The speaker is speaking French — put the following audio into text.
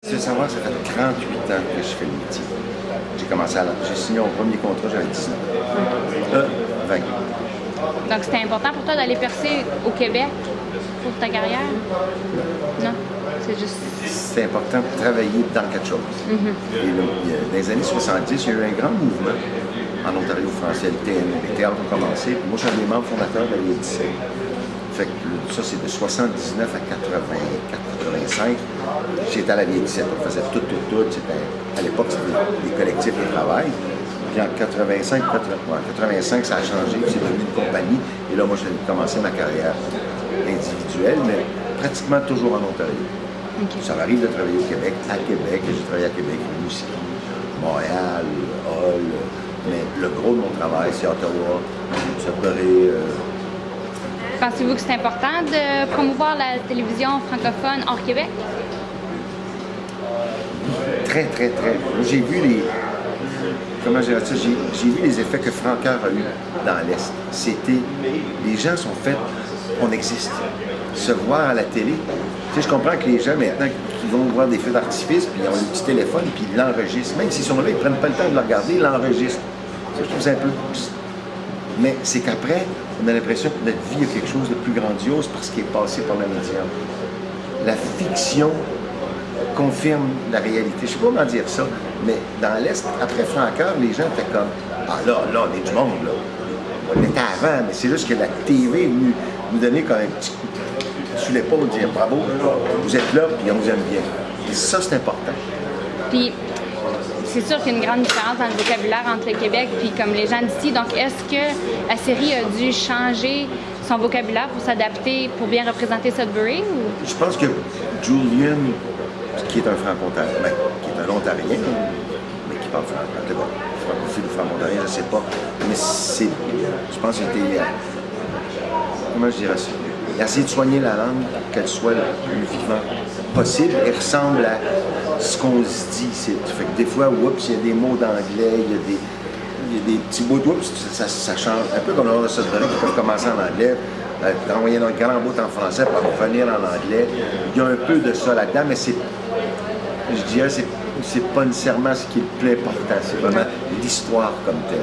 Tu veux savoir, ça fait 38 ans que je fais le métier. J'ai commencé j'ai signé mon premier contrat, j'avais 19 ans. 20. Donc, c'était important pour toi d'aller percer au Québec pour ta carrière? Non? C'est juste... C'est important de travailler dans quelque chose. Et là, dans les années 70, il y a eu un grand mouvement en Ontario français. Les théâtres ont commencé. Puis moi, je suis un des membres fondateurs de l'Édition. Fait que ça, c'est de 79 à 84, 85. J'étais à la Vieille 17. On faisait tout. À l'époque, c'était des collectifs de travail. Puis en 85, ça a changé. C'est devenu une compagnie. Et là, moi, j'ai commencé ma carrière individuelle, mais pratiquement toujours en Ontario. Okay. Ça m'arrive de travailler au Québec, à Québec. J'ai travaillé à Québec, Rimouski, Montréal, Hull. Mais le gros de mon travail, c'est Ottawa, Sudbury. Pensez-vous que c'est important de promouvoir la télévision francophone hors Québec? Très. J'ai vu comment je dirais ça? J'ai vu les effets que Francoeur a eu dans l'Est. C'était, les gens sont faits, on existe. Se voir à la télé. Tu sais, je comprends que les gens maintenant qui vont voir des feux d'artifice, puis ils ont un petit téléphone, puis ils l'enregistrent. Même s'ils sont là, ils prennent pas le temps de le regarder, ils l'enregistrent. Ça, je trouve ça un peu... Mais c'est qu'après, on a l'impression que notre vie a quelque chose de plus grandiose parce qu'il est passé par le médium. La fiction confirme la réalité. Je ne sais pas comment dire ça, mais dans l'Est, après Francoeur, les gens étaient comme « Ah là, on est du monde, là. » On était avant, mais c'est juste que la TV est venue nous donner comme un petit coup sur l'épaule, dire « Bravo, vous êtes là, puis on vous aime bien. » Et ça, c'est important. Puis, c'est sûr qu'il y a une grande différence dans le vocabulaire entre le Québec puis comme les gens d'ici. Donc, est-ce que la série a dû changer son vocabulaire pour s'adapter, pour bien représenter Sudbury? Ou? Je pense que Julian, qui est un franco-ontarien, qui est un ontarien, mais qui parle franco, francophile ou franco-ontarien, je ne sais pas. Mais c'est, je pense qu'il était, comment je dirais ça? Il a essayé de soigner la langue, qu'elle soit le plus vivante possible et ressemble à ce qu'on se dit. Fait que des fois, oups, il y a des mots d'anglais, il y a des petits mots oups, ça change. Un peu comme l'ordre de Sudbury qui peuvent commencer en anglais, envoyer dans le grand bout en français pour revenir en anglais. Il y a un peu de ça là-dedans, mais je dirais, c'est pas nécessairement ce qui est le plus important, c'est vraiment l'histoire comme telle.